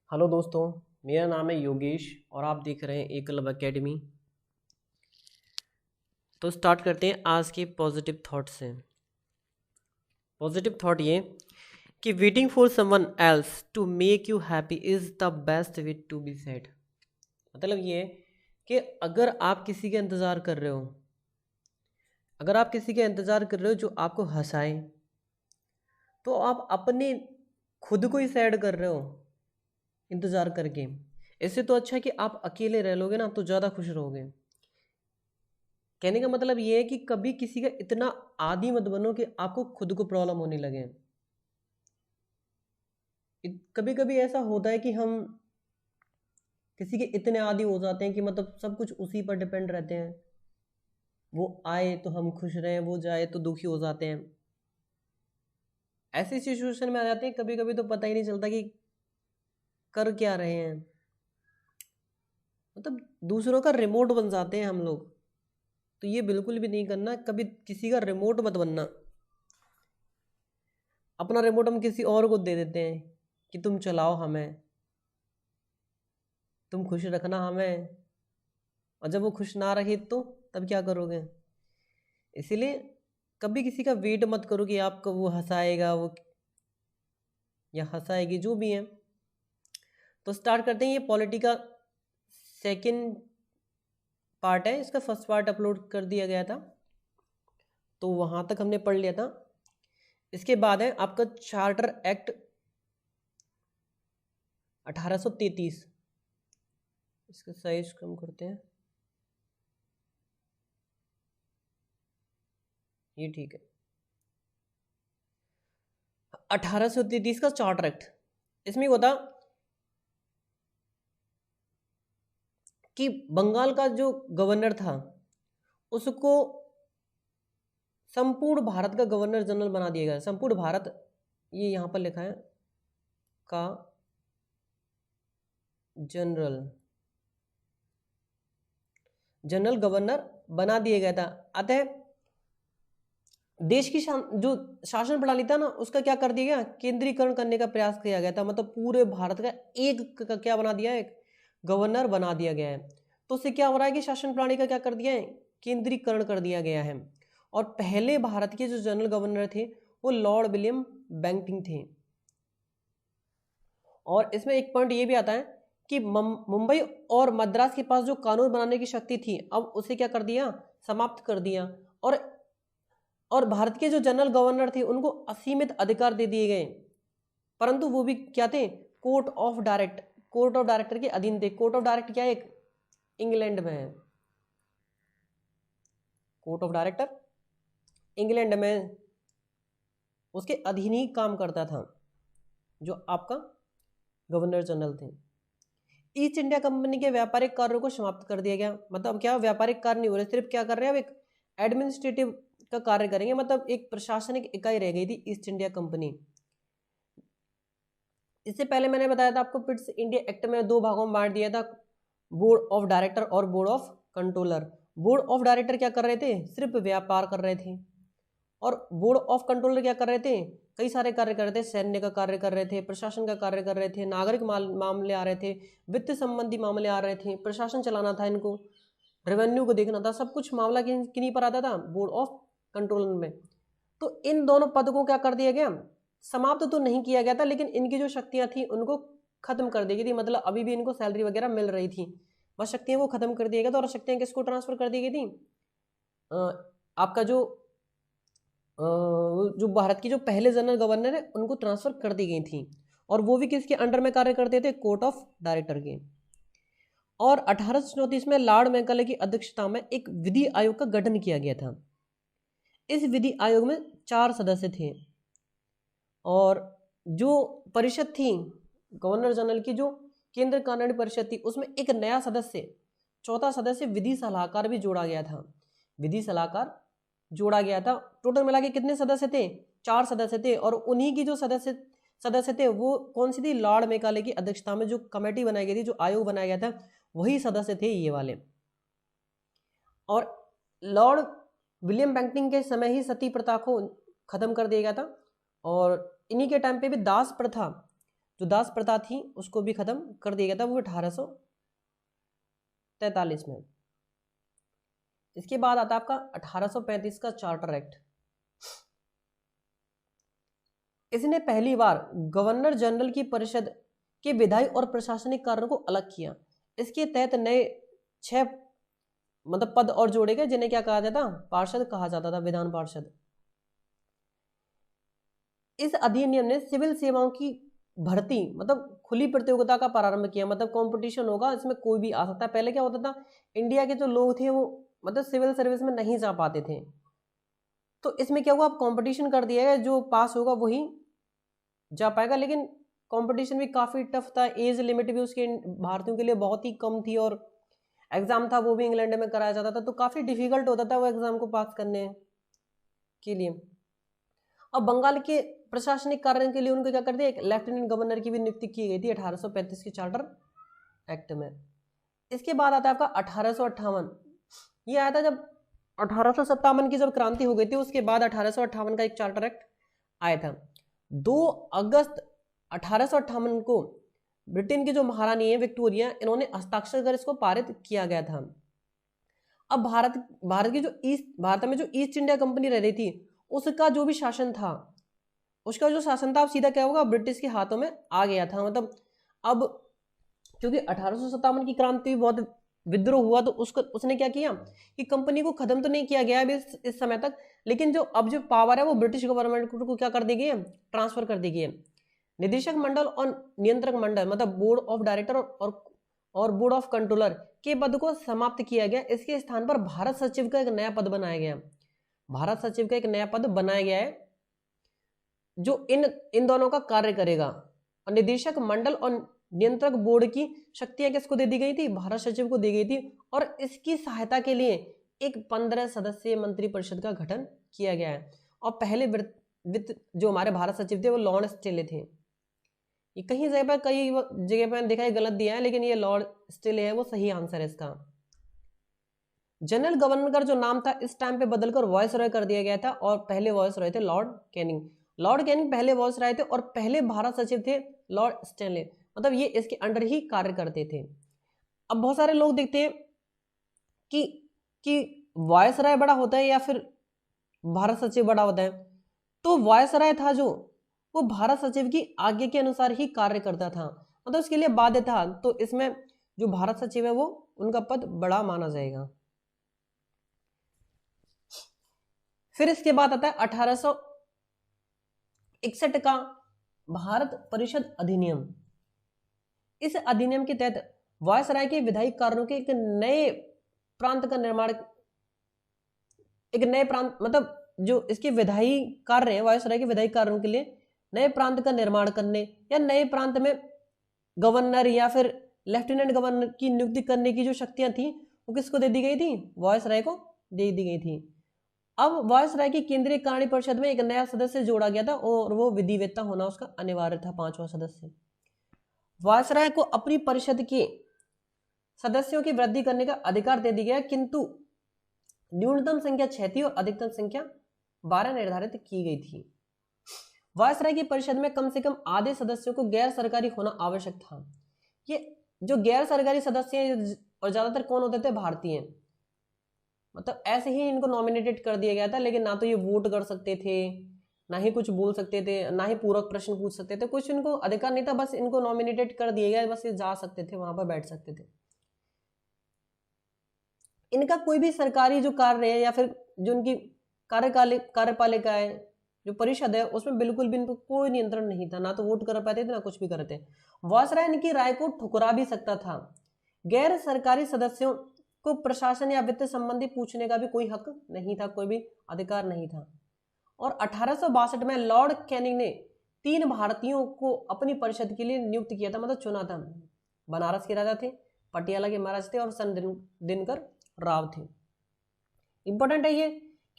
Hello दोस्तों, मेरा नाम है योगेश और आप देख रहे हैं एकलव एकेडमी। तो स्टार्ट करते हैं आज के पॉजिटिव थॉट से। पॉजिटिव थॉट ये कि waiting for someone else to make you happy is the best way to be sad. मतलब ये कि अगर आप किसी का इंतज़ार कर रहे हो, अगर आप किसी का इंतज़ार कर रहे हो जो आपको हंसाए, तो आप अपने खुद को ही सैड कर रहे हो इंतज़ार करके। इससे तो अच्छा है कि आप अकेले रह लोगे ना तो ज़्यादा खुश रहोगे। कहने का मतलब ये है कि कभी किसी का इतना आदी मत बनो कि आपको खुद को प्रॉब्लम होने लगे। कभी कभी ऐसा होता है कि हम किसी के इतने आदी हो जाते हैं कि मतलब सब कुछ उसी पर डिपेंड रहते हैं। वो आए तो हम खुश रहें, वो जाए तो दुखी हो जाते हैं। ऐसी सिचुएशन में आ जाते हैं कभी कभी तो पता ही नहीं चलता कि कर क्या रहे हैं। मतलब दूसरों का रिमोट बन जाते हैं हम लोग। तो ये बिल्कुल भी नहीं करना, कभी किसी का रिमोट मत बनना। अपना रिमोट हम किसी और को दे देते हैं कि तुम चलाओ हमें, तुम खुश रखना हमें, और जब वो खुश ना रहे तो तब क्या करोगे। इसीलिए कभी किसी का वेट मत करो कि आपको वो हंसाएगा वो या हंसाएगी, जो भी है। तो स्टार्ट करते हैं। ये पॉलिटी का सेकंड पार्ट है, इसका फर्स्ट पार्ट अपलोड कर दिया गया था तो वहाँ तक हमने पढ़ लिया था। इसके बाद है आपका चार्टर एक्ट 1833। इसका साइज कम करते हैं, ये ठीक है। 1833 का चार्टर एक्ट, इसमें होता कि बंगाल का जो गवर्नर था उसको संपूर्ण भारत का गवर्नर जनरल बना दिया गया। संपूर्ण भारत, ये यहाँ पर लिखा है, का जनरल जनरल गवर्नर बना दिया गया था। अतः देश की जो शासन प्रणाली था ना उसका क्या कर दिया गया, केंद्रीकरण करने का प्रयास किया गया था। मतलब पूरे भारत का एक क्या बना दिया है, एक गवर्नर बना दिया गया है। तो उससे क्या हो रहा है कि शासन प्रणाली का क्या कर दिया है, केंद्रीकरण कर दिया गया है। और पहले भारत के जो जनरल गवर्नर थे वो लॉर्ड विलियम बेंटिंक थे। और इसमें एक पॉइंट ये भी आता है कि मुंबई और मद्रास के पास जो कानून बनाने की शक्ति थी अब उसे क्या कर दिया, समाप्त कर दिया। और भारत के जो जनरल गवर्नर थे उनको असीमित अधिकार दे दिए गए, परंतु वो भी क्या थे, कोर्ट ऑफ डायरेक्टर के अधीन थे। कोर्ट ऑफ डायरेक्टर क्या है, एक इंग्लैंड में है। कोर्ट ऑफ डायरेक्टर इंग्लैंड में, उसके अधीन ही काम करता था जो आपका गवर्नर जनरल थे। ईस्ट इंडिया कंपनी के व्यापारिक कार्यों को समाप्त कर दिया गया। मतलब क्या, व्यापारिक कार्य नहीं हो रहे, सिर्फ क्या कर रहे हैं, अब एक एडमिनिस्ट्रेटिव का कार्य करेंगे। मतलब एक प्रशासनिक इकाई रह गई थी ईस्ट इंडिया कंपनी। इससे पहले मैंने बताया था आपको, पिट्स इंडिया एक्ट में दो भागों में बांट दिया था, बोर्ड ऑफ डायरेक्टर और board of controller. Board of director क्या कर रहे थे, सिर्फ व्यापार कर रहे थे। और बोर्ड ऑफ कंट्रोलर क्या कर रहे थे, कई सारे कार्य कर रहे थे, सैन्य का कार्य कर रहे थे, प्रशासन का कार्य कर रहे थे, नागरिक मामले आ रहे थे, वित्त संबंधी मामले आ रहे थे, प्रशासन चलाना था इनको, रेवेन्यू को देखना था। सब कुछ मामला किन्हीं पर आता था, बोर्ड ऑफ कंट्रोलर में। तो इन दोनों पद को क्या कर दिया गया, समाप्त तो नहीं किया गया था, लेकिन इनकी जो शक्तियां थी उनको खत्म कर दी गई थी। मतलब अभी भी इनको सैलरी वगैरह मिल रही थी, बस शक्तियां को खत्म कर दिया गया था। और शक्तियां किसको ट्रांसफर कर दी गई थी, आपका जो जो भारत की जो पहले जनरल गवर्नर है उनको ट्रांसफर कर दी गई थी। और वो भी किसके अंडर में कार्य करते थे, कोर्ट ऑफ डायरेक्टर के। और 1834 में लॉर्ड मैकाले की अध्यक्षता में एक विधि आयोग का गठन किया गया था। इस विधि आयोग में 4 सदस्य थे। और जो परिषद थी गवर्नर जनरल की, जो केंद्र कानूनी परिषद थी, उसमें एक नया सदस्य, चौथा सदस्य विधि सलाहकार भी जोड़ा गया था। विधि सलाहकार जोड़ा गया था। टोटल मिला के कितने सदस्य थे, 4 सदस्य थे। और उन्हीं की जो सदस्य थे वो कौन सी थी, लॉर्ड मेकाले की अध्यक्षता में जो कमेटी बनाई गई थी, जो आयोग बनाया गया था, वही सदस्य थे ये वाले। और लॉर्ड विलियम बेंटिंक के समय ही सती प्रथा को खत्म कर दिया गया था। और इन्हीं के टाइम पे भी दास प्रथा जो दास प्रथा थी उसको भी खत्म कर दिया गया था, वो 1843 में। इसके बाद आता है आपका 1835 का चार्टर एक्ट। इसने पहली बार गवर्नर जनरल की परिषद के विधायी और प्रशासनिक कार्यों को अलग किया। इसके तहत नए 6 पद और जोड़े गए, जिन्हें क्या कहा जाता, पार्षद कहा जाता था, विधान पार्षद। इस अधिनियम ने सिविल सेवाओं की भर्ती खुली प्रतियोगिता का प्रारंभ किया, कंपटीशन होगा, इसमें कोई भी आ सकता है। पहले क्या होता था, इंडिया के जो लोग थे वो सिविल सर्विस में नहीं जा पाते थे, तो इसमें क्या हुआ, अब कंपटीशन कर दिया है, जो पास होगा वही जा पाएगा। लेकिन कंपटीशन भी काफ़ी टफ था, एज लिमिट भी उसके भारतीयों के लिए बहुत ही कम थी, और एग्ज़ाम था वो भी इंग्लैंड में कराया जाता था, तो काफ़ी डिफिकल्ट होता था वो एग्ज़ाम को पास करने के लिए। अब बंगाल के प्रशासनिक कार्य के लिए उनको क्या कर दिया, एक लेफ्टिनेंट गवर्नर की भी नियुक्ति की गई थी 1835 के चार्टर एक्ट में। इसके बाद आता है आपका 1858। ये आया था जब 1857 की जब क्रांति हो गई थी, उसके बाद 1858 का एक चार्टर एक्ट आया था। 2 अगस्त 1858 को ब्रिटेन की जो महारानी है विक्टोरिया, इन्होंने हस्ताक्षर कर इसको पारित किया गया था। अब भारत में जो ईस्ट इंडिया कंपनी रह रही थी, उसका जो भी शासन था, उसका जो शासन था अब सीधा क्या होगा, ब्रिटिश के हाथों में आ गया था। अब क्योंकि 1857 की क्रांति बहुत विद्रोह हुआ, तो उसने क्या किया कि कंपनी को खत्म तो नहीं किया गया अभी इस समय तक, लेकिन जो पावर है वो ब्रिटिश गवर्नमेंट को क्या कर दी गई है, ट्रांसफर कर दी गई है। निदेशक मंडल और नियंत्रक मंडल बोर्ड ऑफ डायरेक्टर और बोर्ड ऑफ कंट्रोलर के पद को समाप्त किया गया। इसके स्थान पर भारत सचिव का एक नया पद बनाया गया। भारत सचिव का एक नया पद बनाया गया है जो इन दोनों का कार्य करेगा। और निदेशक मंडल और नियंत्रक बोर्ड की शक्तियां किसको दे दी गई थी, भारत सचिव को दी गई थी। और इसकी सहायता के लिए एक 15 सदस्यीय मंत्रिपरिषद का गठन किया गया है। और पहले वित्त जो हमारे भारत सचिव थे वो लॉर्ड स्टेले थे। ये कई जगह पर देखा है गलत दिया है, लेकिन ये लॉर्ड स्टेले है, वो सही आंसर है इसका। जनरल गवर्नर का जो नाम था इस टाइम पे बदलकर वॉइस रॉय कर दिया गया था, और पहले वॉइस रॉय थे लॉर्ड कैनिंग। लॉर्ड कैनिंग पहले वॉइस रॉय थे और पहले भारत सचिव थे लॉर्ड स्टेनले, ये इसके अंडर ही कार्य करते थे। अब बहुत सारे लोग देखते हैं कि वॉइस रॉय बड़ा होता है या फिर भारत सचिव बड़ा होता है, तो वॉइस रॉय था जो वो भारत सचिव की आज्ञा के अनुसार ही कार्य करता था, उसके लिए बाध्य था। तो इसमें जो भारत सचिव है वो उनका पद बड़ा माना जाएगा। फिर इसके बाद आता है 1861 का भारत परिषद अधिनियम। इस अधिनियम के तहत वायसराय के विधायी कार्यों के एक नए प्रांत का निर्माण, एक नए प्रांत जो इसके विधायी कार्य हैं, वायसराय के विधायी कार्यों के लिए नए प्रांत का निर्माण करने या नए प्रांत में गवर्नर या फिर लेफ्टिनेंट गवर्नर की नियुक्ति करने की जो शक्तियां थी वो किसको दे दी गई थी, वायसराय को दे दी गई थी। अब वायसराय की केंद्रीय कार्य परिषद में एक नया सदस्य जोड़ा गया था और वो विधिवेत्ता होना उसका अनिवार्य था, 5वां सदस्य। वायसराय को अपनी परिषद के सदस्यों की वृद्धि करने का अधिकार दे दिया गया, किंतु न्यूनतम संख्या 6 थी और अधिकतम संख्या 12 निर्धारित की गई थी। वायसराय की परिषद में कम से कम आधे सदस्यों को गैर सरकारी होना आवश्यक था। ये जो गैर सरकारी सदस्य हैं और ज्यादातर कौन होते थे, भारतीय, ऐसे ही इनको नॉमिनेटेड कर दिया गया था, लेकिन ना तो ये वोट कर सकते थे, ना ही कुछ बोल सकते थे, ना ही पूरक प्रश्न पूछ सकते थे, कुछ इनको अधिकार नहीं था, बस इनको नॉमिनेटेड कर दिया गया, बस ये जा सकते थे, वहां पर बैठ सकते थे। इनका कोई भी सरकारी जो कार्य है या फिर जो उनकी कार्यपालिका है, जो परिषद है, उसमें बिल्कुल भी इनको कोई नियंत्रण नहीं था, ना तो वोट कर पाते थे ना कुछ भी करते। वायसराय इनकी राय को ठुकरा भी सकता था। गैर सरकारी सदस्यों को प्रशासन या वित्त संबंधी पूछने का भी कोई हक नहीं था, कोई भी अधिकार नहीं था। और 1862 में लॉर्ड कैनिंग ने 3 भारतीयों को अपनी परिषद के लिए नियुक्त किया था, चुना था। बनारस के राजा थे, पटियाला के महाराज थे और सन दिनकर राव थे। इंपॉर्टेंट है ये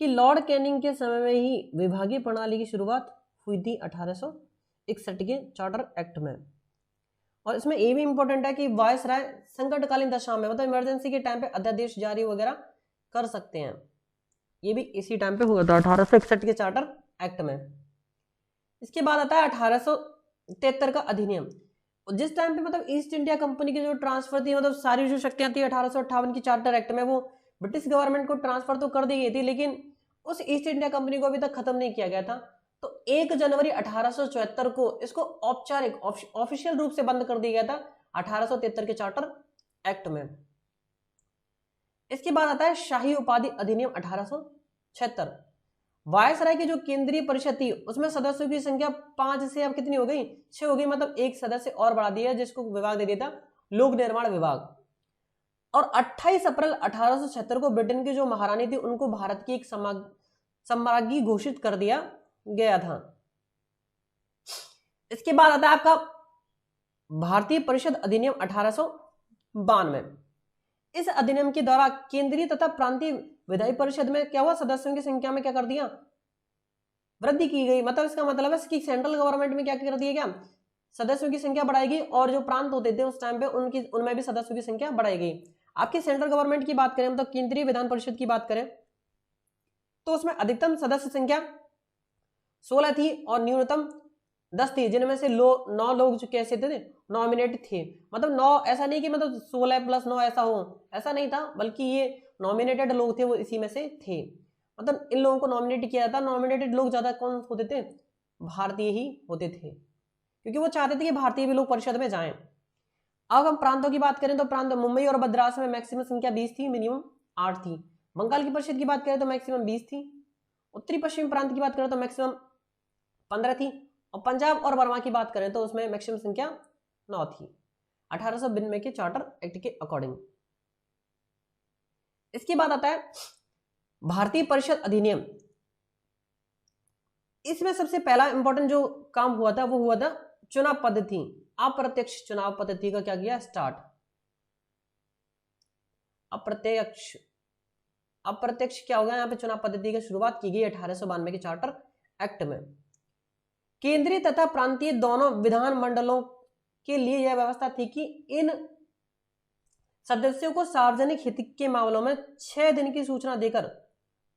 कि लॉर्ड कैनिंग के समय में ही विभागीय प्रणाली की शुरुआत हुई थी 1861 के चार्टर एक्ट में। और इसमें ये भी इंपॉर्टेंट है कि वायसराय संकटकालीन दशा में इमरजेंसी के टाइम पे अध्यादेश जारी वगैरह कर सकते हैं। ये भी इसी टाइम पे हुआ था 1861 के चार्टर एक्ट में। इसके बाद आता है 1863 1873 का अधिनियम, जिस टाइम पे मतलब ईस्ट इंडिया कंपनी की जो ट्रांसफर थी, मतलब सारी जो शक्तियां थी 1858 की चार्टर एक्ट में, वो ब्रिटिश गवर्नमेंट को ट्रांसफर तो कर दी गई थी, लेकिन उस ईस्ट इंडिया कंपनी को अभी तक खत्म नहीं किया गया था। तो 1 जनवरी 1874 को इसको औपचारिक ऑफिशियल रूप से बंद कर दिया गया था 1873 के चार्टर एक्ट में। इसके बाद आता है शाही उपाधि अधिनियम 1876। वायसराय की जो केंद्रीय परिषद थी उसमें सदस्यों की संख्या 5 से अब कितनी हो गई, 6 हो गई, मतलब एक सदस्य और बढ़ा दिया, जिसको विभाग दे दिया था लोक निर्माण विभाग। और 28 अप्रैल 1876 को ब्रिटेन की जो महारानी थी उनको भारत की एक सम्राज्ञी घोषित कर दिया गया था। इसके बाद आता है आपका भारतीय परिषद अधिनियम 1892। इस अधिनियम के द्वारा केंद्रीय तथा प्रांतीय विधायी परिषद में क्या हुआ, सदस्यों की संख्या में क्या कर दिया, वृद्धि की गई। मतलब इसका मतलब है कि सेंट्रल गवर्नमेंट में क्या कर दिया गया, सदस्यों की संख्या बढ़ाई गई, और जो प्रांत होते थे उस टाइम पे उनमें भी सदस्यों की संख्या बढ़ाई गई। आपकी सेंट्रल गवर्नमेंट की बात करें, मतलब केंद्रीय विधान परिषद की बात करें, तो उसमें अधिकतम सदस्य संख्या 16 थी और न्यूनतम 10 थी, जिनमें से 9 लोग जो कैसे थे, नॉमिनेट थे। मतलब 9 ऐसा नहीं कि मतलब 16 + 9 ऐसा हो, ऐसा नहीं था, बल्कि ये नॉमिनेटेड लोग थे, वो इसी में से थे। मतलब इन लोगों को नॉमिनेट किया जाता। नॉमिनेटेड लोग ज्यादा कौन होते थे, भारतीय ही होते थे, क्योंकि वो चाहते थे कि भारतीय भी लोग परिषद में जाएं। अब हम प्रांतों की बात करें तो प्रांत मुंबई और मद्रास में मैक्सिमम संख्या 20 थी, मिनिमम 8 थी। बंगाल की परिषद की बात करें तो मैक्सिमम 20 थी। उत्तरी पश्चिम प्रांत की बात करें तो मैक्सिमम 15 थी, और पंजाब और बर्मा की बात करें तो उसमें मैक्सिमम संख्या 9 थी 1892 के चार्टर एक्ट के अकॉर्डिंग। इसके बाद आता है भारतीय परिषद अधिनियम। इसमें सबसे पहला इंपॉर्टेंट जो काम हुआ था वो हुआ था चुनाव पद्धति, अप्रत्यक्ष चुनाव पद्धति का क्या किया, स्टार्ट। अप्रत्यक्ष क्या होगा, यहाँ पे चुनाव पद्धति की शुरुआत की गई 1892 के चार्टर एक्ट में। केंद्रीय तथा प्रांतीय दोनों विधान मंडलों के लिए यह व्यवस्था थी कि इन सदस्यों को सार्वजनिक हित के मामलों में 6 दिन की सूचना देकर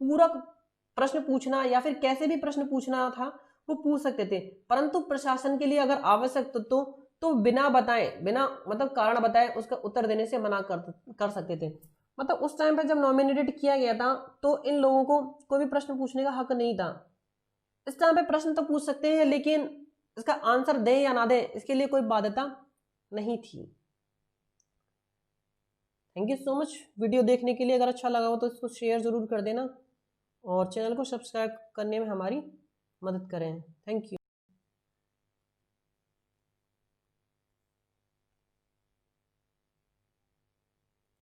पूरक प्रश्न पूछना या फिर कैसे भी प्रश्न पूछना था वो पूछ सकते थे, परंतु प्रशासन के लिए अगर आवश्यक तो बिना बताए, बिना मतलब कारण बताए उसका उत्तर देने से मना कर सकते थे। मतलब उस टाइम पर जब नॉमिनेटेड किया गया था तो इन लोगों को कोई भी प्रश्न पूछने का हक नहीं था। इस टाइम पे प्रश्न तो पूछ सकते हैं, लेकिन इसका आंसर दें या ना दें इसके लिए कोई बाध्यता नहीं थी। Thank you so much video देखने के लिए। अगर अच्छा लगा हो तो इसको शेयर जरूर कर देना और चैनल को सब्सक्राइब करने में हमारी मदद करें। Thank you.